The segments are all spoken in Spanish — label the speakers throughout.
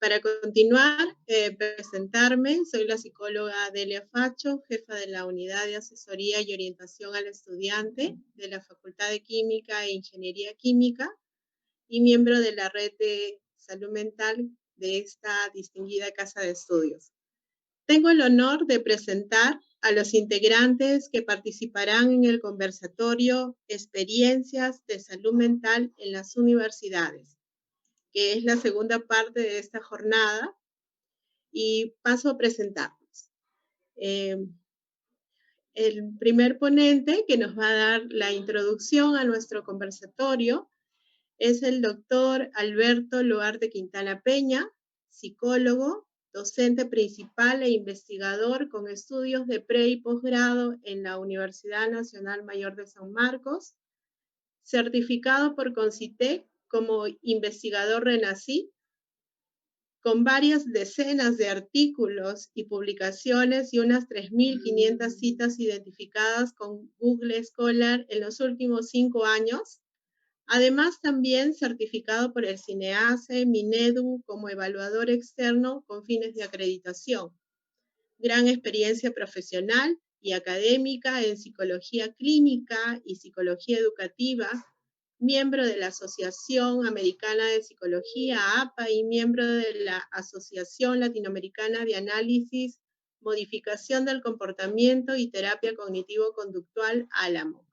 Speaker 1: Para continuar, presentarme, soy la psicóloga Delia Facho, jefa de la Unidad de Asesoría y Orientación al Estudiante de la Facultad de Química e Ingeniería Química y miembro de la red de salud mental de esta distinguida casa de estudios. Tengo el honor de presentar a los integrantes que participarán en el conversatorio Experiencias de Salud Mental en las Universidades, que es la segunda parte de esta jornada, y paso a presentarnos. El primer ponente que nos va a dar la introducción a nuestro conversatorio es el doctor Alberto Loarte Quintana Peña, psicólogo, docente principal e investigador con estudios de pre y posgrado en la Universidad Nacional Mayor de San Marcos, certificado por CONCITEC como investigador RENACYT, con varias decenas de artículos y publicaciones y unas 3.500 citas identificadas con Google Scholar en los últimos 5 años. Además, también certificado por el CINEACE, Minedu, como evaluador externo con fines de acreditación. Gran experiencia profesional y académica en psicología clínica y psicología educativa, miembro de la Asociación Americana de Psicología, APA, y miembro de la Asociación Latinoamericana de Análisis, Modificación del Comportamiento y Terapia Cognitivo-Conductual, ALAMO.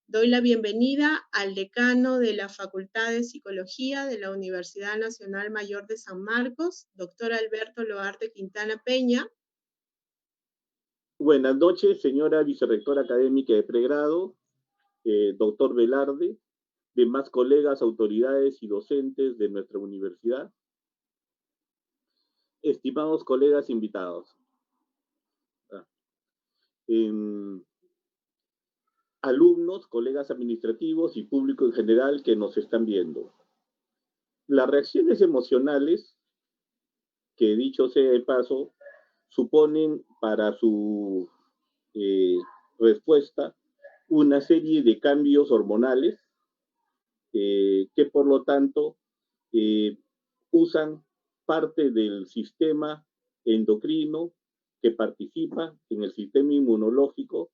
Speaker 1: Doy la bienvenida al decano de la Facultad de Psicología de la Universidad Nacional Mayor de San Marcos, doctor Alberto Loarte Quintana Peña.
Speaker 2: Buenas noches, señora vicerrectora académica de pregrado, doctor Velarde, demás colegas, autoridades y docentes de nuestra universidad, estimados colegas invitados. Alumnos, colegas administrativos y público en general que nos están viendo. Las reacciones emocionales, que dicho sea de paso, suponen para su respuesta una serie de cambios hormonales que por lo tanto usan parte del sistema endocrino que participa en el sistema inmunológico,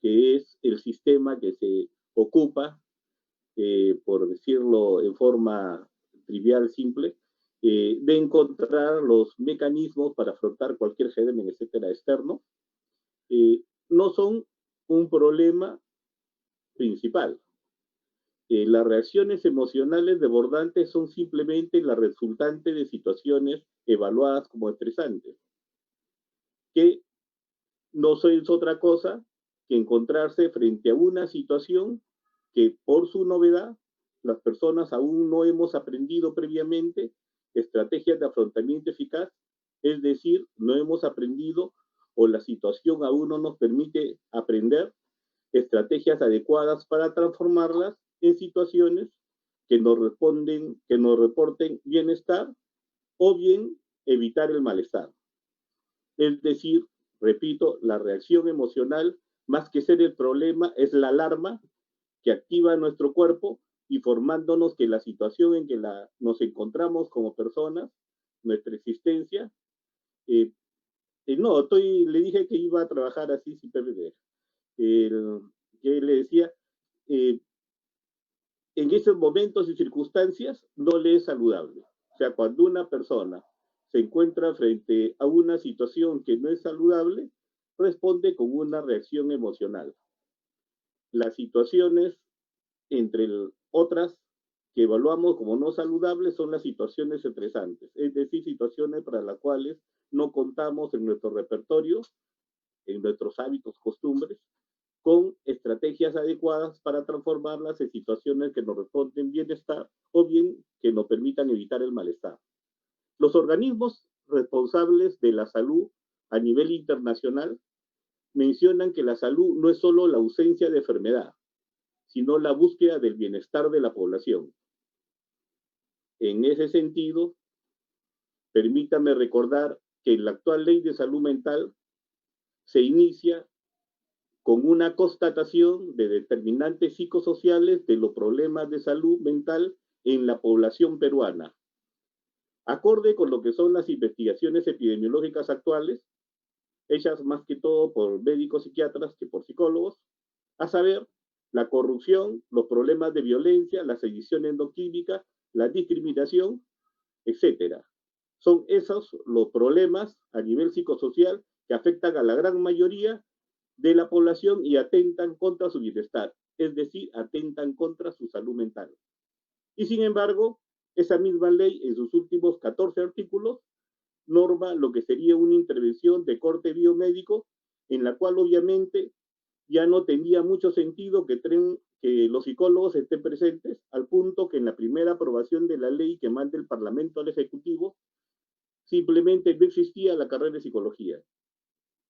Speaker 2: que es el sistema que se ocupa, por decirlo en forma trivial, simple, de encontrar los mecanismos para afrontar cualquier germen, etcétera, externo. No son un problema principal. Las reacciones emocionales desbordantes son simplemente la resultante de situaciones evaluadas como estresantes, que no son otra cosa que encontrarse frente a una situación que por su novedad las personas aún no hemos aprendido previamente estrategias de afrontamiento eficaz, es decir, no hemos aprendido o la situación aún no nos permite aprender estrategias adecuadas para transformarlas en situaciones que nos reporten bienestar o bien evitar el malestar. Es decir, repito, la reacción emocional, más que ser el problema, es la alarma que activa nuestro cuerpo informándonos que la situación en que nos encontramos como personas, nuestra existencia, le dije que iba a trabajar así sin PPD. Que le decía, en esos momentos y circunstancias no le es saludable. O sea, cuando una persona se encuentra frente a una situación que no es saludable, responde con una reacción emocional. Las situaciones, entre otras, que evaluamos como no saludables son las situaciones estresantes, es decir, situaciones para las cuales no contamos en nuestro repertorio, en nuestros hábitos, costumbres, con estrategias adecuadas para transformarlas en situaciones que nos responden bienestar o bien que nos permitan evitar el malestar. Los organismos responsables de la salud a nivel internacional mencionan que la salud no es solo la ausencia de enfermedad, sino la búsqueda del bienestar de la población. En ese sentido, permítame recordar que la actual ley de salud mental se inicia con una constatación de determinantes psicosociales de los problemas de salud mental en la población peruana. acorde con lo que son las investigaciones epidemiológicas actuales, hechas más que todo por médicos psiquiatras que por psicólogos, a saber, la corrupción, los problemas de violencia, la sedición endoquímica, la discriminación, etcétera. Son esos los problemas a nivel psicosocial que afectan a la gran mayoría de la población y atentan contra su bienestar, es decir, atentan contra su salud mental. Y sin embargo, esa misma ley en sus últimos 14 artículos norma lo que sería una intervención de corte biomédico en la cual obviamente ya no tenía mucho sentido que los psicólogos estén presentes, al punto que en la primera aprobación de la ley que manda el Parlamento al Ejecutivo, simplemente no existía la carrera de psicología.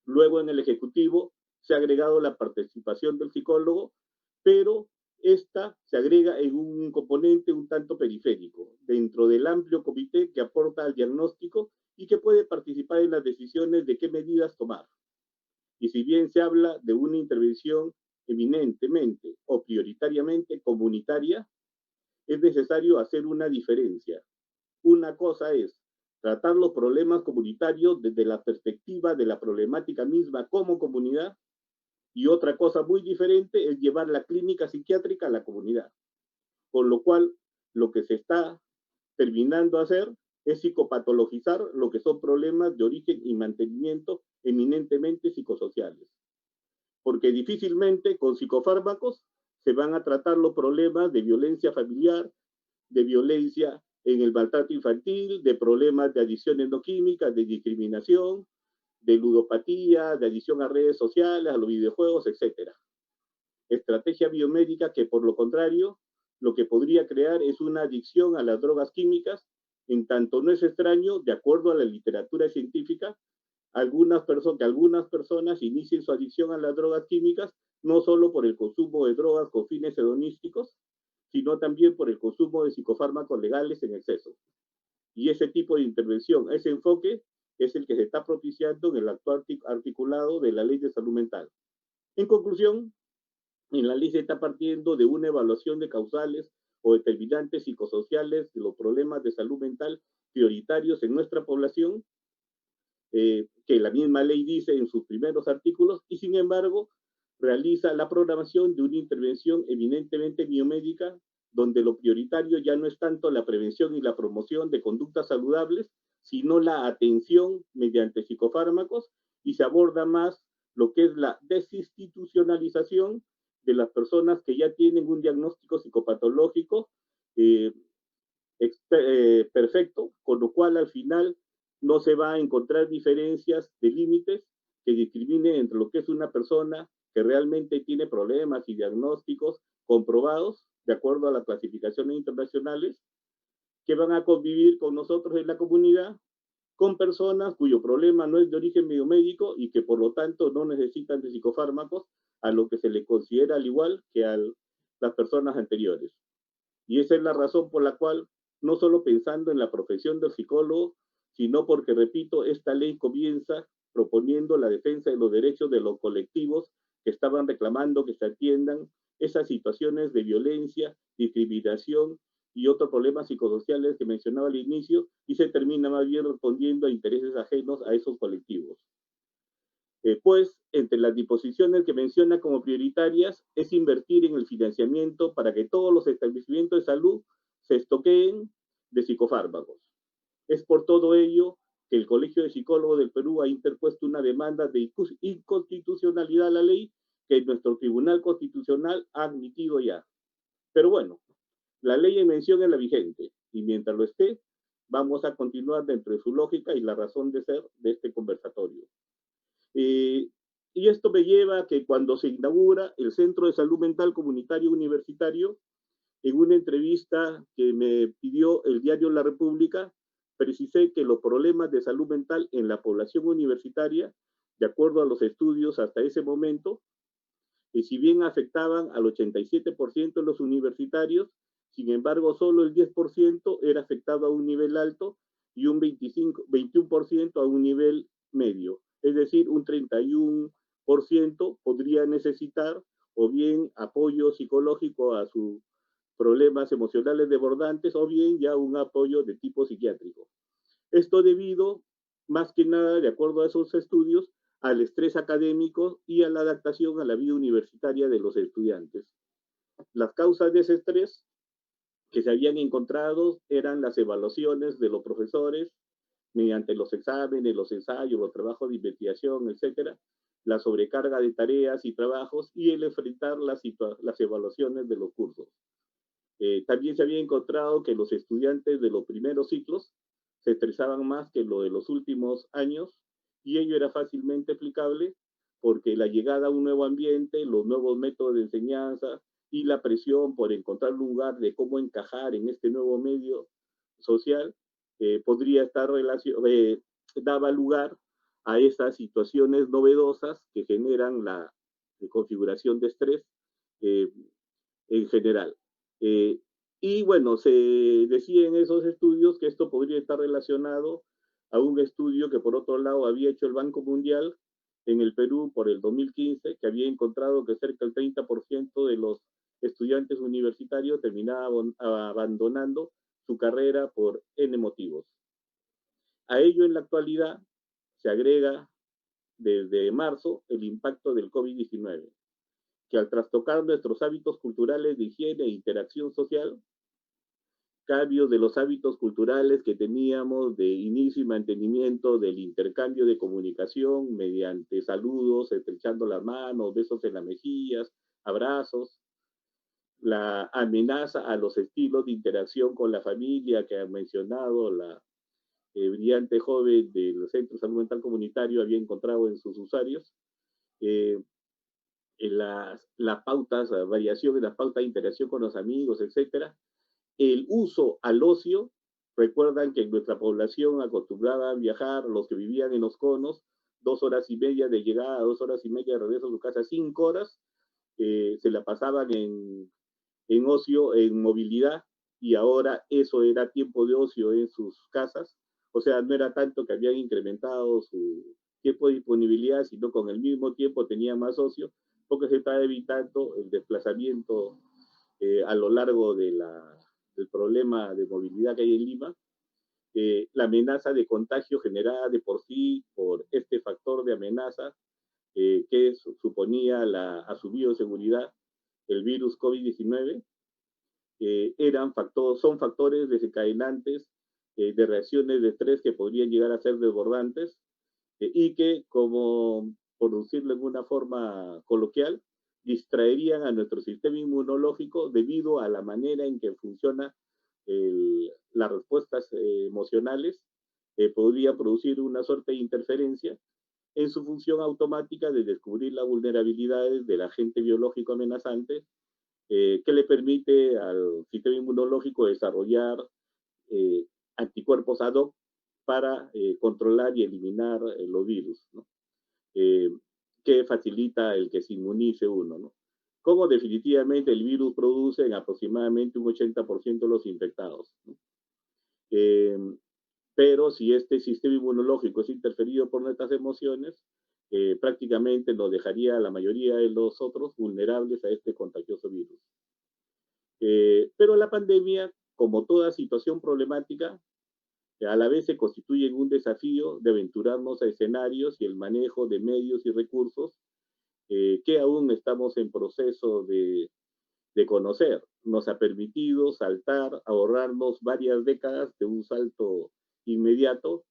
Speaker 2: Luego en el Ejecutivo se ha agregado la participación del psicólogo, pero esta se agrega en un componente un tanto periférico, dentro del amplio comité que aporta al diagnóstico y que puede participar en las decisiones de qué medidas tomar. Y si bien se habla de una intervención eminentemente o prioritariamente comunitaria, es necesario hacer una diferencia. Una cosa es tratar los problemas comunitarios desde la perspectiva de la problemática misma como comunidad, y otra cosa muy diferente es llevar la clínica psiquiátrica a la comunidad. Con lo cual, lo que se está terminando a hacer es psicopatologizar lo que son problemas de origen y mantenimiento eminentemente psicosociales. Porque difícilmente con psicofármacos se van a tratar los problemas de violencia familiar, de violencia en el maltrato infantil, de problemas de adicción endoquímica, de discriminación, de ludopatía, de adicción a redes sociales, a los videojuegos, etcétera. Estrategia biomédica que, por lo contrario, lo que podría crear es una adicción a las drogas químicas, en tanto no es extraño, de acuerdo a la literatura científica, que algunas personas inicien su adicción a las drogas químicas no solo por el consumo de drogas con fines hedonísticos, sino también por el consumo de psicofármacos legales en exceso. Y ese tipo de intervención, ese enfoque, es el que se está propiciando en el actual articulado de la Ley de Salud Mental. En conclusión, en la ley se está partiendo de una evaluación de causales o determinantes psicosociales de los problemas de salud mental prioritarios en nuestra población, que la misma ley dice en sus primeros artículos, y sin embargo realiza la programación de una intervención eminentemente biomédica, donde lo prioritario ya no es tanto la prevención y la promoción de conductas saludables, sino la atención mediante psicofármacos, y se aborda más lo que es la desinstitucionalización de las personas que ya tienen un diagnóstico psicopatológico eh, perfecto, con lo cual al final no se va a encontrar diferencias de límites que discriminen entre lo que es una persona que realmente tiene problemas y diagnósticos comprobados de acuerdo a las clasificaciones internacionales, que van a convivir con nosotros en la comunidad, con personas cuyo problema no es de origen biomédico y que por lo tanto no necesitan de psicofármacos, a lo que se le considera al igual que a las personas anteriores. Y esa es la razón por la cual, no solo pensando en la profesión del psicólogo, sino porque, repito, esta ley comienza proponiendo la defensa de los derechos de los colectivos que estaban reclamando que se atiendan esas situaciones de violencia, discriminación y otros problemas psicosociales que mencionaba al inicio, y se termina más bien respondiendo a intereses ajenos a esos colectivos. Pues, entre las disposiciones que menciona como prioritarias es invertir en el financiamiento para que todos los establecimientos de salud se estoqueen de psicofármacos. Es por todo ello que el Colegio de Psicólogos del Perú ha interpuesto una demanda de inconstitucionalidad a la ley que nuestro Tribunal Constitucional ha admitido ya. Pero bueno, la ley en mención es la vigente, y mientras lo esté, vamos a continuar dentro de su lógica y la razón de ser de este conversatorio. Y esto me lleva a que cuando se inaugura el Centro de Salud Mental Comunitario Universitario, en una entrevista que me pidió el diario La República, precisé que los problemas de salud mental en la población universitaria, de acuerdo a los estudios hasta ese momento, y si bien afectaban al 87% de los universitarios, sin embargo, solo el 10% era afectado a un nivel alto y un 21% a un nivel medio. Es decir, un 31% podría necesitar o bien apoyo psicológico a sus problemas emocionales desbordantes o bien ya un apoyo de tipo psiquiátrico. Esto debido, más que nada, de acuerdo a esos estudios, al estrés académico y a la adaptación a la vida universitaria de los estudiantes. Las causas de ese estrés que se habían encontrado eran las evaluaciones de los profesores mediante los exámenes, los ensayos, los trabajos de investigación, etcétera, la sobrecarga de tareas y trabajos y el enfrentar las evaluaciones de los cursos. También se había encontrado que los estudiantes de los primeros ciclos se estresaban más que lo de los últimos años y ello era fácilmente explicable porque la llegada a un nuevo ambiente, los nuevos métodos de enseñanza y la presión por encontrar un lugar de cómo encajar en este nuevo medio social podría estar daba lugar a estas situaciones novedosas que generan la configuración de estrés eh, en general. Eh, y bueno, se decía en esos estudios que esto podría estar relacionado a un estudio que por otro lado había hecho el Banco Mundial en el Perú por el 2015, que había encontrado que cerca del 30% de los estudiantes universitarios terminaban abandonando su carrera por N motivos. A ello en la actualidad se agrega desde marzo el impacto del COVID-19, que al trastocar nuestros hábitos culturales de higiene e interacción social, cambios de los hábitos culturales que teníamos de inicio y mantenimiento del intercambio de comunicación mediante saludos, estrechando las manos, besos en las mejillas, abrazos, la amenaza a los estilos de interacción con la familia que ha mencionado la brillante joven del Centro de Salud Mental Comunitario había encontrado en sus usuarios, en las pautas, la variación de las pautas de interacción con los amigos, etcétera. El uso al ocio, recuerdan que en nuestra población acostumbrada a viajar, los que vivían en los conos, 2 horas y media de llegada, 2 horas y media de regreso a su casa, 5 horas, se la pasaban en ocio, en movilidad, y ahora eso era tiempo de ocio en sus casas. O sea, no era tanto que habían incrementado su tiempo de disponibilidad, sino con el mismo tiempo tenían más ocio, porque se está evitando el desplazamiento a lo largo del problema de movilidad que hay en Lima. La amenaza de contagio generada de por sí por este factor de amenaza que suponía a su bioseguridad el virus COVID-19, son factores desencadenantes de reacciones de estrés que podrían llegar a ser desbordantes y que, como por decirlo en una forma coloquial, distraerían a nuestro sistema inmunológico debido a la manera en que funciona las respuestas emocionales, podría producir una suerte de interferencia en su función automática de descubrir las vulnerabilidades del agente biológico amenazante que le permite al sistema inmunológico desarrollar anticuerpos ad hoc para controlar y eliminar los virus, ¿no? Que facilita el que se inmunice uno, ¿no? Como definitivamente el virus produce en aproximadamente un 80% de los infectados, ¿no? Pero si este sistema inmunológico es interferido por nuestras emociones, prácticamente nos dejaría a la mayoría de los otros vulnerables a este contagioso virus. Pero la pandemia, como toda situación problemática, a la vez se constituye un desafío de aventurarnos a escenarios y el manejo de medios y recursos que aún estamos en proceso de conocer. Nos ha permitido ahorrarnos varias décadas de un salto inmediato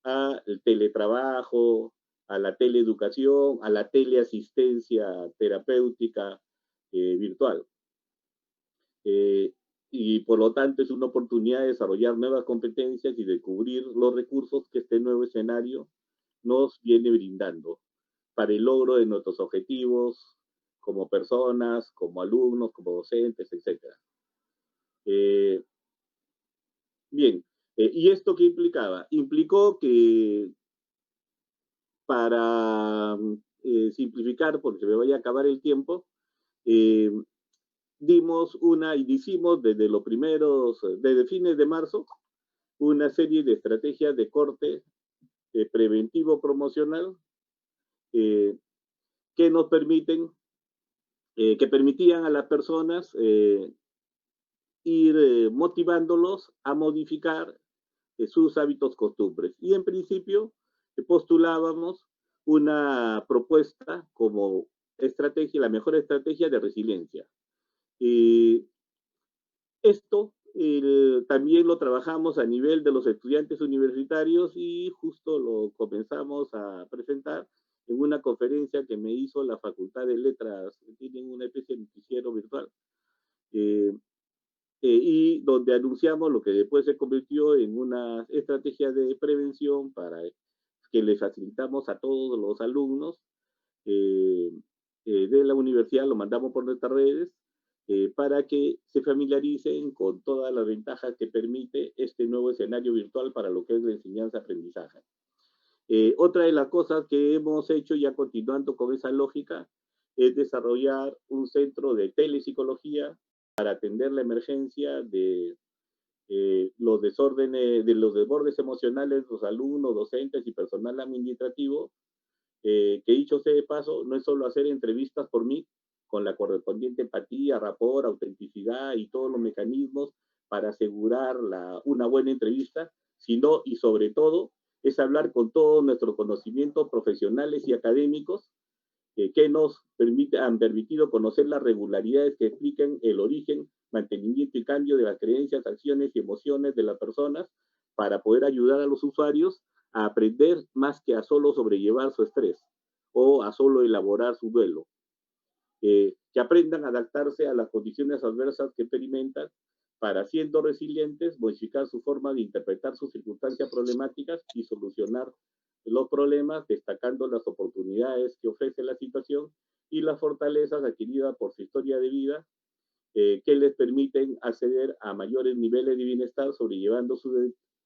Speaker 2: al teletrabajo, a la teleeducación, a la teleasistencia terapéutica virtual. Y por lo tanto es una oportunidad de desarrollar nuevas competencias y descubrir los recursos que este nuevo escenario nos viene brindando para el logro de nuestros objetivos como personas, como alumnos, como docentes, etc. Bien, ¿y esto qué implicaba? Implicó que para simplificar, porque se me vaya a acabar el tiempo, hicimos desde fines de marzo, una serie de estrategias de corte preventivo promocional que nos que permitían a las personas ir motivándolos a modificar sus hábitos, costumbres. Y en principio postulábamos una propuesta como estrategia, la mejor estrategia de resiliencia. Esto también lo trabajamos a nivel de los estudiantes universitarios y justo lo comenzamos a presentar en una conferencia que me hizo la Facultad de Letras, tienen una especie de noticiero virtual, y donde anunciamos lo que después se convirtió en una estrategia de prevención para que le facilitamos a todos los alumnos de la universidad, lo mandamos por nuestras redes, para que se familiaricen con todas las ventajas que permite este nuevo escenario virtual para lo que es la enseñanza-aprendizaje. Otra de las cosas que hemos hecho, ya continuando con esa lógica, es desarrollar un centro de telepsicología para atender la emergencia de los desórdenes, de los desbordes emocionales de los alumnos, docentes y personal administrativo, que dicho sea de paso, no es solo hacer entrevistas por mí, con la correspondiente empatía, rapport, autenticidad y todos los mecanismos para asegurar una buena entrevista, sino y sobre todo es hablar con todos nuestros conocimientos profesionales y académicos que nos han permitido conocer las regularidades que explican el origen, mantenimiento y cambio de las creencias, acciones y emociones de las personas para poder ayudar a los usuarios a aprender más que a solo sobrellevar su estrés o a solo elaborar su duelo. Que aprendan a adaptarse a las condiciones adversas que experimentan para, siendo resilientes, modificar su forma de interpretar sus circunstancias problemáticas y solucionar los problemas, destacando las oportunidades que ofrece la situación y las fortalezas adquiridas por su historia de vida, que les permiten acceder a mayores niveles de bienestar, sobrellevando sus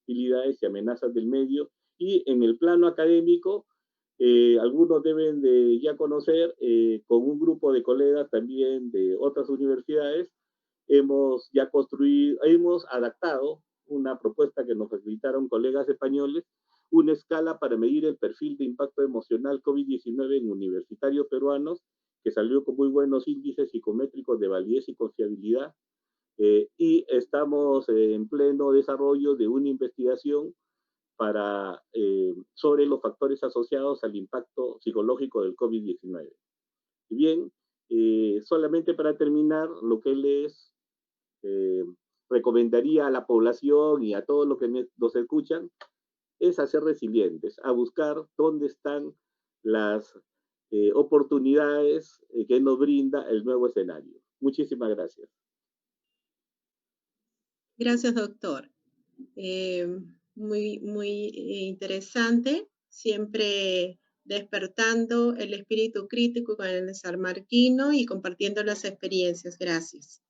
Speaker 2: debilidades y amenazas del medio. Y en el plano académico, algunos deben de ya conocer, con un grupo de colegas también de otras universidades, hemos ya construido, hemos adaptado una propuesta que nos facilitaron colegas españoles, una escala para medir el perfil de impacto emocional COVID-19 en universitarios peruanos, que salió con muy buenos índices psicométricos de validez y confiabilidad, y estamos en pleno desarrollo de una investigación sobre los factores asociados al impacto psicológico del COVID-19. Y bien, solamente para terminar, lo que les recomendaría a la población y a todos los que nos escuchan es a ser resilientes, a buscar dónde están las oportunidades que nos brinda el nuevo escenario. Muchísimas gracias.
Speaker 1: Gracias, doctor. Muy interesante, siempre despertando el espíritu crítico con el San Marquino y compartiendo las experiencias. Gracias.